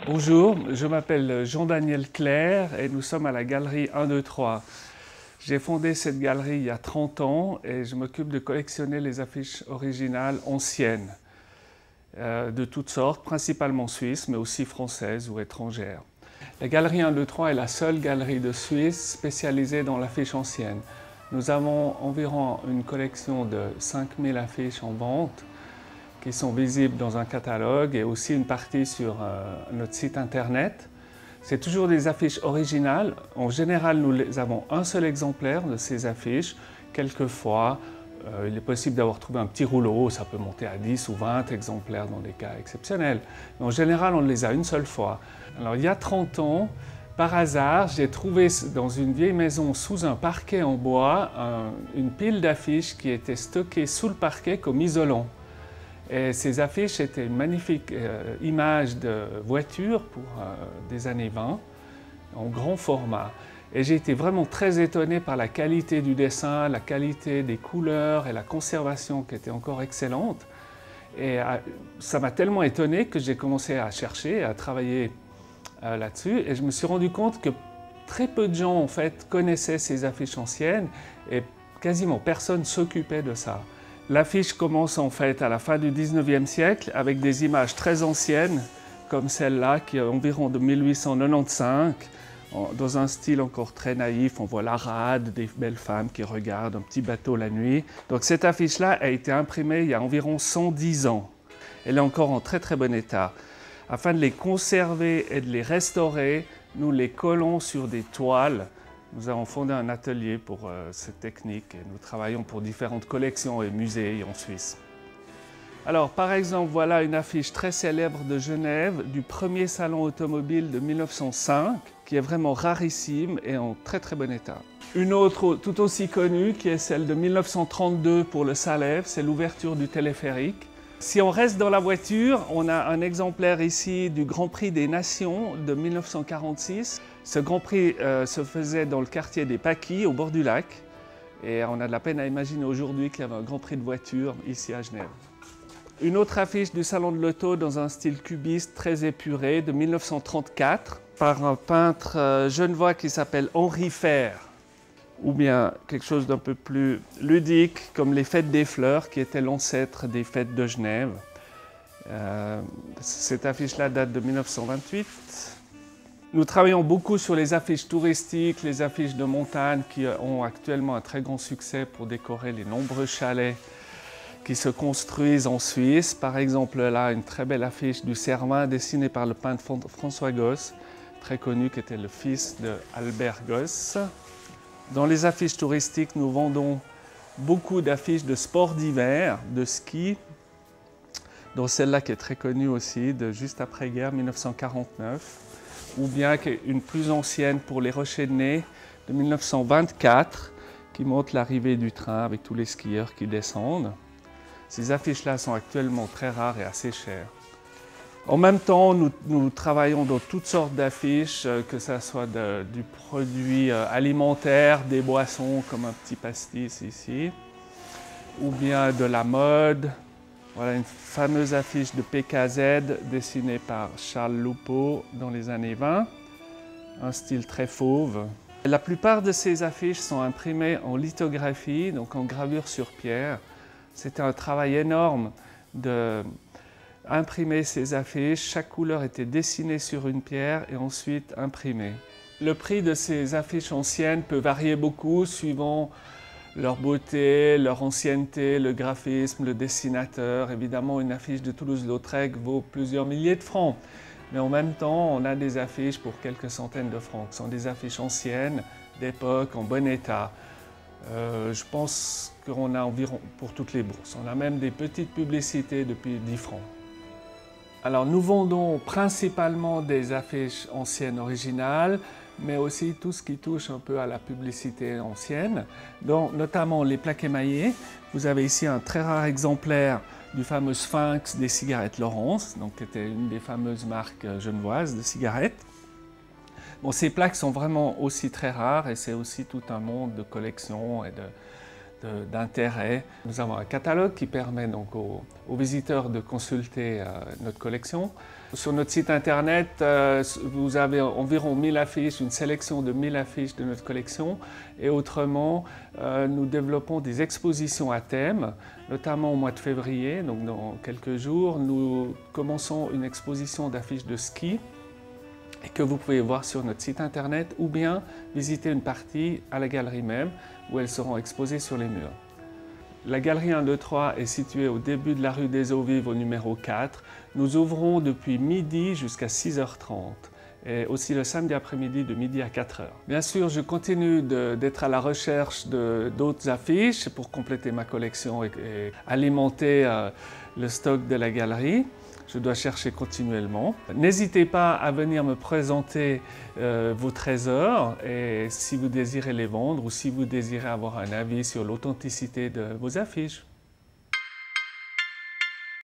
Bonjour, je m'appelle Jean-Daniel Clerc et nous sommes à la galerie 1, 2, 3. J'ai fondé cette galerie il y a 30 ans et je m'occupe de collectionner les affiches originales anciennes de toutes sortes, principalement suisses, mais aussi françaises ou étrangères. La galerie 1, 2, 3 est la seule galerie de Suisse spécialisée dans l'affiche ancienne. Nous avons environ une collection de 5000 affiches en vente qui sont visibles dans un catalogue et aussi une partie sur notre site internet. C'est toujours des affiches originales. En général, nous avons un seul exemplaire de ces affiches. Quelquefois, il est possible d'avoir trouvé un petit rouleau, ça peut monter à 10 ou 20 exemplaires dans des cas exceptionnels. Mais en général, on les a une seule fois. Alors, il y a 30 ans, par hasard, j'ai trouvé dans une vieille maison sous un parquet en bois une pile d'affiches qui était stockée sous le parquet comme isolant. Et ces affiches étaient une magnifique image de voiture pour des années 20, en grand format. Et j'ai été vraiment très étonné par la qualité du dessin, la qualité des couleurs et la conservation qui était encore excellente. Et ça m'a tellement étonné que j'ai commencé à chercher, à travailler là-dessus. Et je me suis rendu compte que très peu de gens en fait connaissaient ces affiches anciennes et quasiment personne s'occupait de ça. L'affiche commence en fait à la fin du 19e siècle avec des images très anciennes comme celle-là qui est environ de 1895 dans un style encore très naïf. On voit la rade, des belles femmes qui regardent un petit bateau la nuit. Donc cette affiche-là a été imprimée il y a environ 110 ans. Elle est encore en très très bon état. Afin de les conserver et de les restaurer, nous les collons sur des toiles. Nous avons fondé un atelier pour cette technique et nous travaillons pour différentes collections et musées en Suisse. Alors par exemple, voilà une affiche très célèbre de Genève du premier salon automobile de 1905 qui est vraiment rarissime et en très très bon état. Une autre tout aussi connue qui est celle de 1932 pour le Salève, c'est l'ouverture du téléphérique. Si on reste dans la voiture, on a un exemplaire ici du Grand Prix des Nations de 1946. Ce Grand Prix se faisait dans le quartier des Paquis, au bord du lac. Et on a de la peine à imaginer aujourd'hui qu'il y avait un Grand Prix de voiture ici à Genève. Une autre affiche du Salon de l'Auto dans un style cubiste très épuré de 1934 par un peintre genevois qui s'appelle Henri Fer. Ou bien quelque chose d'un peu plus ludique comme les Fêtes des Fleurs qui étaient l'ancêtre des Fêtes de Genève. Cette affiche-là date de 1928. Nous travaillons beaucoup sur les affiches touristiques, les affiches de montagne qui ont actuellement un très grand succès pour décorer les nombreux chalets qui se construisent en Suisse. Par exemple, là, une très belle affiche du Cervin dessinée par le peintre François Gosse, très connu, qui était le fils de Albert Gosse. Dans les affiches touristiques, nous vendons beaucoup d'affiches de sports d'hiver, de ski, dont celle-là qui est très connue aussi, de juste après-guerre, 1949. Ou bien une plus ancienne pour les Rochers de Nez de 1924 qui montre l'arrivée du train avec tous les skieurs qui descendent. Ces affiches-là sont actuellement très rares et assez chères. En même temps, nous travaillons dans toutes sortes d'affiches, que ce soit du produit alimentaire, des boissons comme un petit pastis ici, ou bien de la mode. Voilà une fameuse affiche de PKZ dessinée par Charles Loupeau dans les années 20, un style très fauve. La plupart de ces affiches sont imprimées en lithographie, donc en gravure sur pierre. C'était un travail énorme d'imprimer ces affiches. Chaque couleur était dessinée sur une pierre et ensuite imprimée. Le prix de ces affiches anciennes peut varier beaucoup suivant leur beauté, leur ancienneté, le graphisme, le dessinateur. Évidemment, une affiche de Toulouse-Lautrec vaut plusieurs milliers de francs. Mais en même temps, on a des affiches pour quelques centaines de francs. Ce sont des affiches anciennes, d'époque, en bon état. Je pense qu'on a environ pour toutes les bourses. On a même des petites publicités depuis 10 francs. Alors, nous vendons principalement des affiches anciennes originales, mais aussi tout ce qui touche un peu à la publicité ancienne, dont notamment les plaques émaillées. Vous avez ici un très rare exemplaire du fameux Sphinx des cigarettes Laurence, donc qui était une des fameuses marques genevoises de cigarettes. Bon, ces plaques sont vraiment aussi très rares et c'est aussi tout un monde de collection et d'intérêt. Nous avons un catalogue qui permet donc aux visiteurs de consulter notre collection. Sur notre site internet, vous avez environ 1000 affiches, une sélection de 1000 affiches de notre collection. Et autrement, nous développons des expositions à thème, notamment au mois de février, donc dans quelques jours, nous commençons une exposition d'affiches de ski et que vous pouvez voir sur notre site internet ou bien visiter une partie à la galerie même où elles seront exposées sur les murs. La galerie 1, 2, 3 est située au début de la rue des Eaux Vives au numéro 4. Nous ouvrons depuis midi jusqu'à 6h30 et aussi le samedi après-midi de midi à 4h. Bien sûr, je continue d'être à la recherche d'autres affiches pour compléter ma collection et alimenter le stock de la galerie. Je dois chercher continuellement. N'hésitez pas à venir me présenter vos trésors et si vous désirez les vendre ou si vous désirez avoir un avis sur l'authenticité de vos affiches.